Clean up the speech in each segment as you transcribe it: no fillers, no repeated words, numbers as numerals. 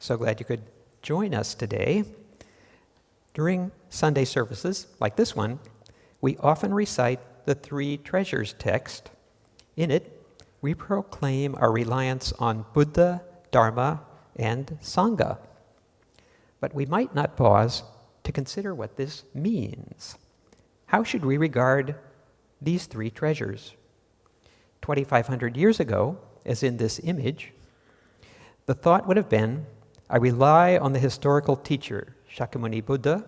So glad you could join us today. During Sunday services, like this one, we often recite the Three Treasures text. In it, we proclaim our reliance on Buddha, Dharma, and Sangha. But we might not pause to consider what this means. How should we regard these three treasures? 2,500 years ago, as in this image, the thought would have been, I rely on the historical teacher, Shakyamuni Buddha,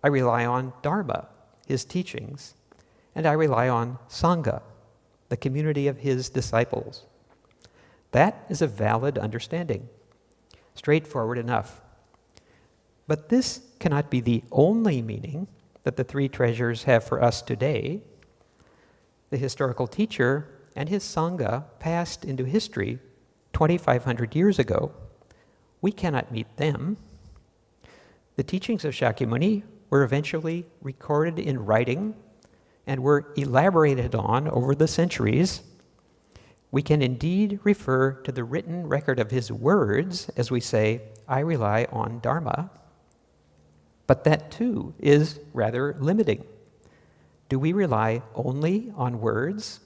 I rely on Dharma, his teachings, and I rely on Sangha, the community of his disciples. That is a valid understanding, straightforward enough. But this cannot be the only meaning that the three treasures have for us today. The historical teacher and his Sangha passed into history 2,500 years ago. We cannot meet them. The teachings of Shakyamuni were eventually recorded in writing and were elaborated on over the centuries. We can indeed refer to the written record of his words as we say, I rely on Dharma. But that too is rather limiting. Do we rely only on words?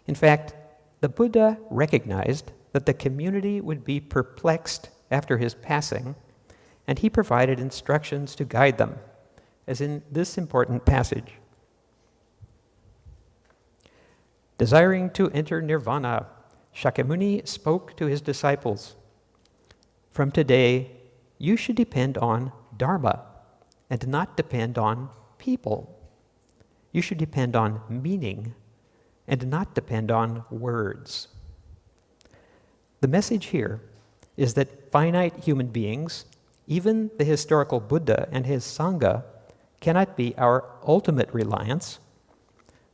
In fact, the Buddha recognized that the community would be perplexed after his passing, and he provided instructions to guide them, as in this important passage. Desiring to enter nirvana, Shakyamuni spoke to his disciples, from today, you should depend on Dharma and not depend on people. You should depend on meaning and not depend on words. The message here is that finite human beings, even the historical Buddha and his Sangha, cannot be our ultimate reliance.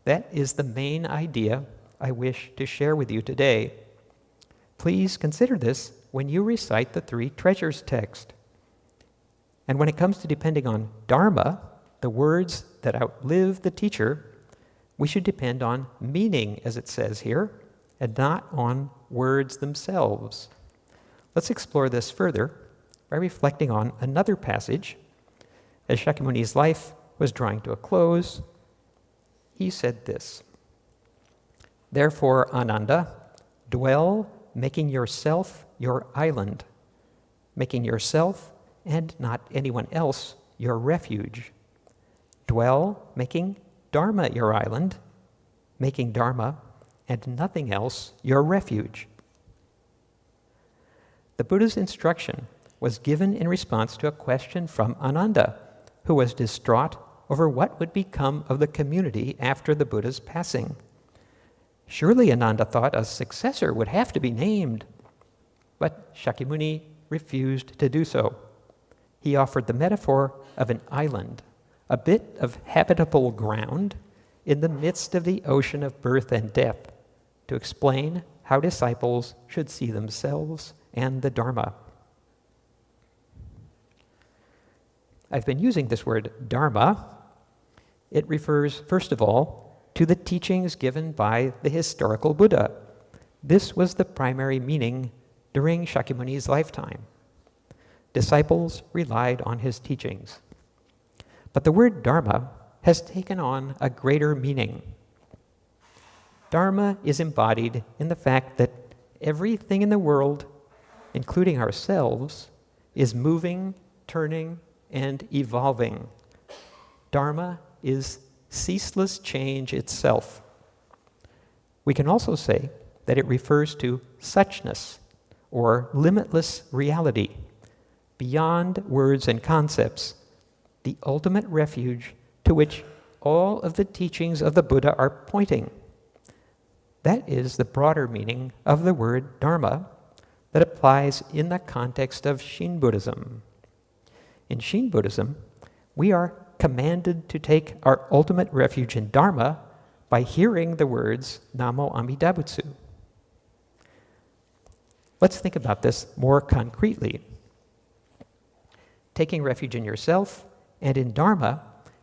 That is the main idea I wish to share with you today. Please consider this when you recite the Three Treasures text. And when it comes to depending on Dharma, the words that outlive the teacher, we should depend on meaning, as it says here, and not on words themselves. Let's explore this further by reflecting on another passage. As Shakyamuni's life was drawing to a close, he said this, Therefore, Ananda, dwell making yourself your island, making yourself and not anyone else your refuge. Dwell making Dharma your island, making Dharma and nothing else your refuge. The Buddha's instruction was given in response to a question from Ananda, who was distraught over what would become of the community after the Buddha's passing. Surely, Ananda thought, a successor would have to be named, but Shakyamuni refused to do so. He offered the metaphor of an island, a bit of habitable ground in the midst of the ocean of birth and death, to explain how disciples should see themselves and the Dharma. I've been using this word Dharma. It refers, first of all, to the teachings given by the historical Buddha. This was the primary meaning during Shakyamuni's lifetime. Disciples relied on his teachings. But the word Dharma has taken on a greater meaning. Dharma is embodied in the fact that everything in the world, including ourselves, is moving, turning, and evolving. Dharma is ceaseless change itself. We can also say that it refers to suchness, or limitless reality, beyond words and concepts, the ultimate refuge to which all of the teachings of the Buddha are pointing. That is the broader meaning of the word Dharma that applies in the context of Shin Buddhism. In Shin Buddhism, we are commanded to take our ultimate refuge in Dharma by hearing the words Namo Amida Butsu. Let's think about this more concretely. Taking refuge in yourself and in Dharma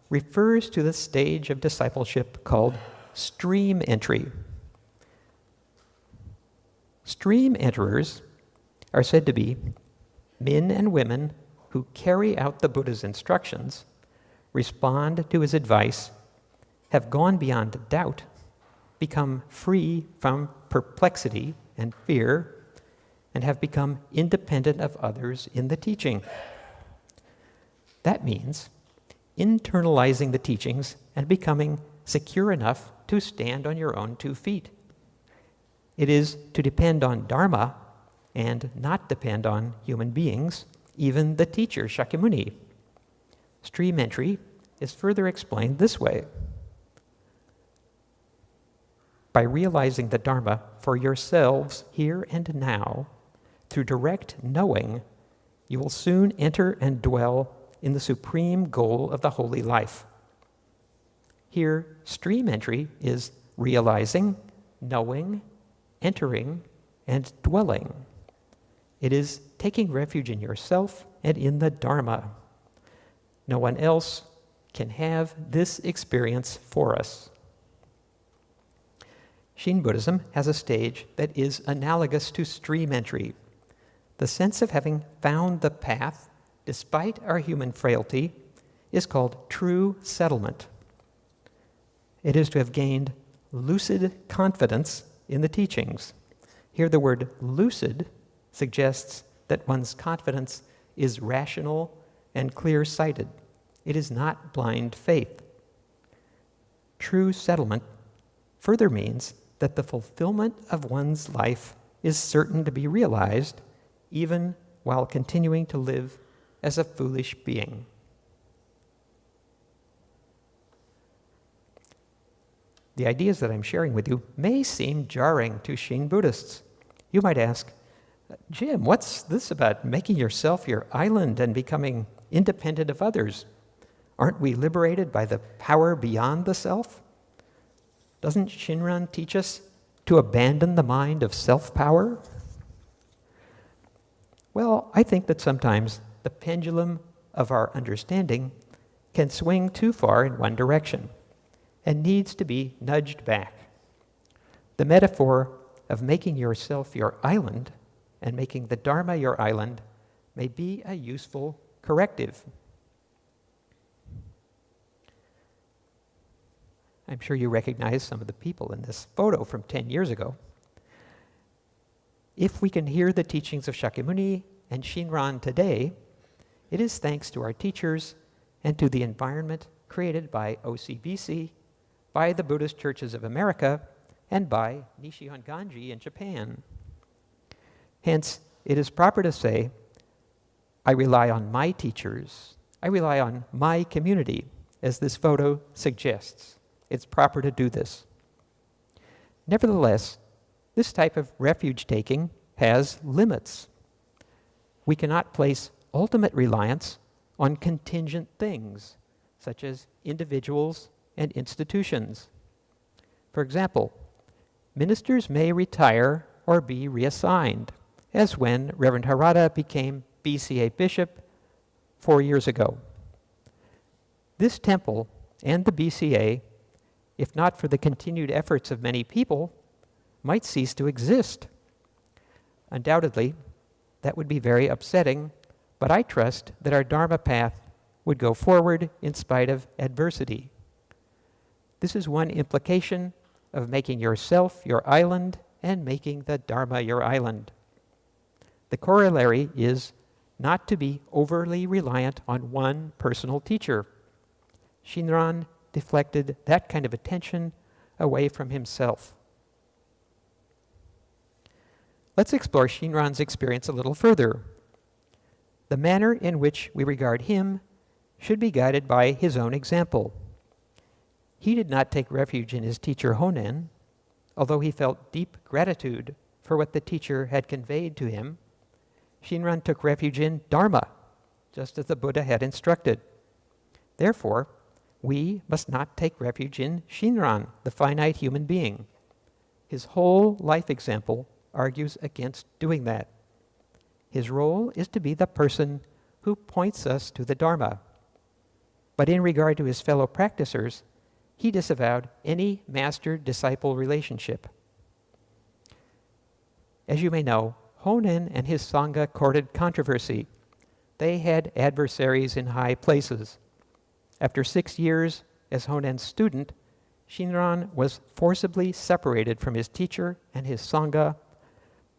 refers to the stage of discipleship called stream entry. Stream enterers are said to be men and women who carry out the Buddha's instructions, respond to his advice, have gone beyond doubt, become free from perplexity and fear, and have become independent of others in the teaching. That means internalizing the teachings and becoming secure enough to stand on your own 2 feet. It is to depend on Dharma and not depend on human beings, even the teacher, Shakyamuni. Stream entry is further explained this way. By realizing the Dharma for yourselves here and now, through direct knowing, you will soon enter and dwell in the supreme goal of the holy life. Here, stream entry is realizing, knowing, entering, and dwelling. It is taking refuge in yourself and in the Dharma. No one else can have this experience for us. Shin Buddhism has a stage that is analogous to stream entry. The sense of having found the path, despite our human frailty, is called true settlement. It is to have gained lucid confidence in the teachings. Here the word lucid suggests that one's confidence is rational and clear-sighted. It is not blind faith. True settlement further means that the fulfillment of one's life is certain to be realized even while continuing to live as a foolish being. The ideas that I'm sharing with you may seem jarring to Shin Buddhists. You might ask, Jim, what's this about making yourself your island and becoming independent of others? Aren't we liberated by the power beyond the self? Doesn't Shinran teach us to abandon the mind of self-power? Well, I think that sometimes the pendulum of our understanding can swing too far in one direction and needs to be nudged back. The metaphor of making yourself your island and making the Dharma your island may be a useful corrective. I'm sure you recognize some of the people in this photo from 10 years ago. If we can hear the teachings of Shakyamuni and Shinran today, it is thanks to our teachers and to the environment created by OCBC, by the Buddhist Churches of America, and by Nishihon Ganji in Japan. Hence, it is proper to say, I rely on my teachers, I rely on my community, as this photo suggests. It's proper to do this. Nevertheless, this type of refuge taking has limits. We cannot place ultimate reliance on contingent things, such as individuals and institutions. For example, ministers may retire or be reassigned, as when Reverend Harada became BCA bishop 4 years ago. This temple and the BCA, if not for the continued efforts of many people, might cease to exist. Undoubtedly, that would be very upsetting, but I trust that our Dharma path would go forward in spite of adversity. This is one implication of making yourself your island and making the Dharma your island. The corollary is not to be overly reliant on one personal teacher. Shinran deflected that kind of attention away from himself. Let's explore Shinran's experience a little further. The manner in which we regard him should be guided by his own example. He did not take refuge in his teacher Honen, although he felt deep gratitude for what the teacher had conveyed to him. Shinran took refuge in Dharma, just as the Buddha had instructed. Therefore, we must not take refuge in Shinran, the finite human being. His whole life example argues against doing that. His role is to be the person who points us to the Dharma. But in regard to his fellow practicers, he disavowed any master-disciple relationship. As you may know, Honen and his Sangha courted controversy. They had adversaries in high places. After 6 years as Honen's student, Shinran was forcibly separated from his teacher and his Sangha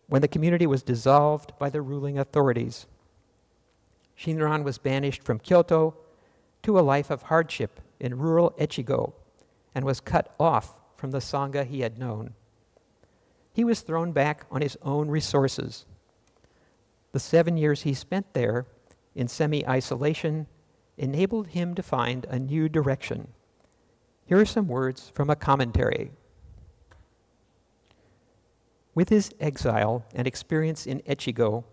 when the community was dissolved by the ruling authorities. Shinran was banished from Kyoto to a life of hardship in rural Echigo and was cut off from the Sangha he had known. He was thrown back on his own resources. The 7 years he spent there in semi-isolation enabled him to find a new direction. Here are some words from a commentary. With his exile and experience in Echigo,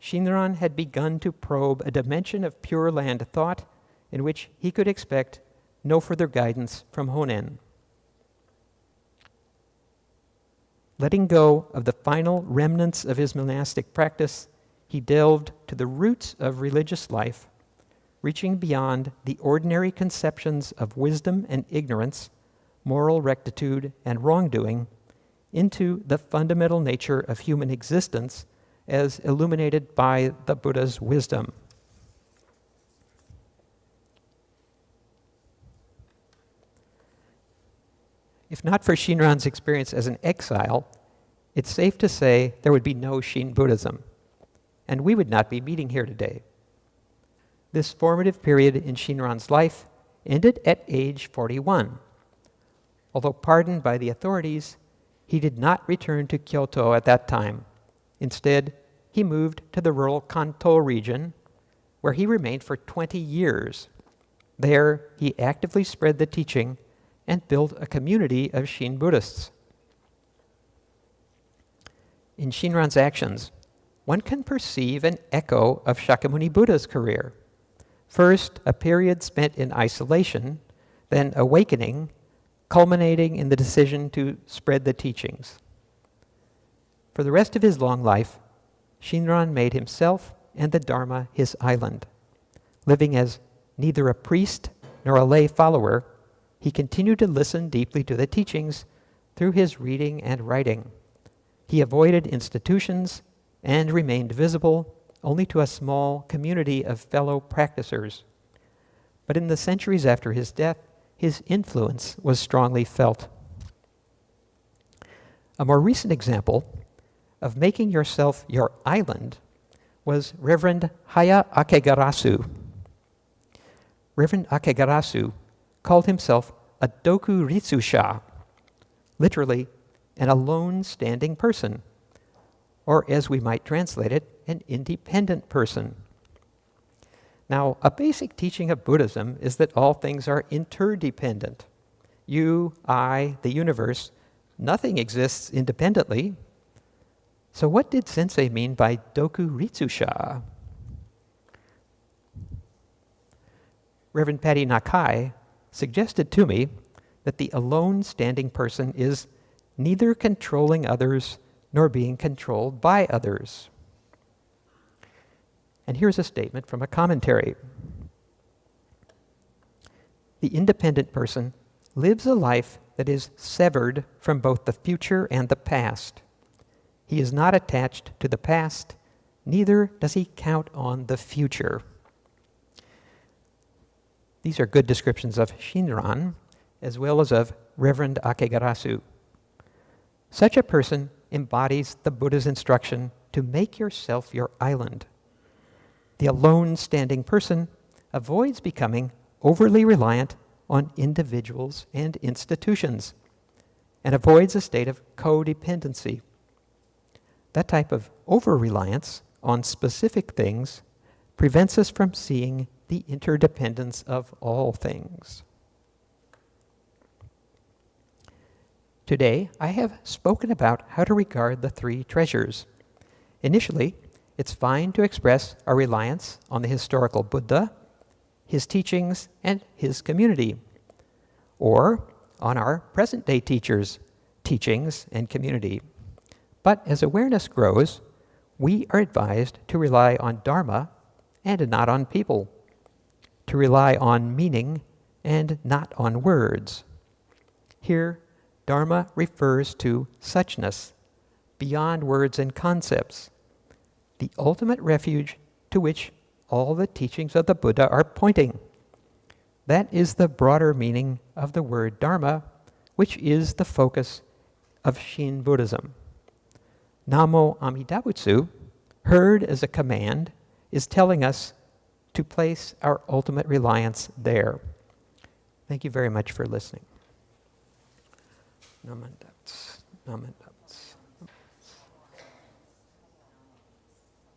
Shinran had begun to probe a dimension of Pure Land thought in which he could expect no further guidance from Honen. Letting go of the final remnants of his monastic practice, he delved to the roots of religious life, reaching beyond the ordinary conceptions of wisdom and ignorance, moral rectitude and wrongdoing, into the fundamental nature of human existence as illuminated by the Buddha's wisdom. If not for Shinran's experience as an exile, it's safe to say there would be no Shin Buddhism, and we would not be meeting here today. This formative period in Shinran's life ended at age 41. Although pardoned by the authorities, he did not return to Kyoto at that time. Instead, he moved to the rural Kanto region, where he remained for 20 years. There, he actively spread the teaching and built a community of Shin Buddhists. In Shinran's actions, one can perceive an echo of Shakyamuni Buddha's career. First, a period spent in isolation, then awakening, culminating in the decision to spread the teachings. For the rest of his long life, Shinran made himself and the Dharma his island. Living as neither a priest nor a lay follower, he continued to listen deeply to the teachings through his reading and writing. He avoided institutions and remained visible only to a small community of fellow practicers. But in the centuries after his death, his influence was strongly felt. A more recent example of making yourself your island was Reverend Haya Akegarasu. Reverend Akegarasu called himself a Doku Ritsusha, literally an alone standing person, or as we might translate it, an independent person. Now, a basic teaching of Buddhism is that all things are interdependent. You, I, the universe, nothing exists independently. So what did Sensei mean by Doku Ritsusha? Reverend Patty Nakai suggested to me that the alone standing person is neither controlling others nor being controlled by others. And here's a statement from a commentary. The independent person lives a life that is severed from both the future and the past. He is not attached to the past, neither does he count on the future. These are good descriptions of Shinran, as well as of Reverend Akegarasu. Such a person embodies the Buddha's instruction to make yourself your island. The alone standing person avoids becoming overly reliant on individuals and institutions, and avoids a state of codependency. That type of over-reliance on specific things prevents us from seeing the interdependence of all things. Today, I have spoken about how to regard the three treasures. Initially, it's fine to express our reliance on the historical Buddha, his teachings, and his community, or on our present-day teachers, teachings, and community. But as awareness grows, we are advised to rely on Dharma and not on people, to rely on meaning and not on words. Here, Dharma refers to suchness, beyond words and concepts, the ultimate refuge to which all the teachings of the Buddha are pointing. That is the broader meaning of the word Dharma, which is the focus of Shin Buddhism. Namo Amida Butsu, heard as a command, is telling us to place our ultimate reliance there. Thank you very much for listening. Namandatsu.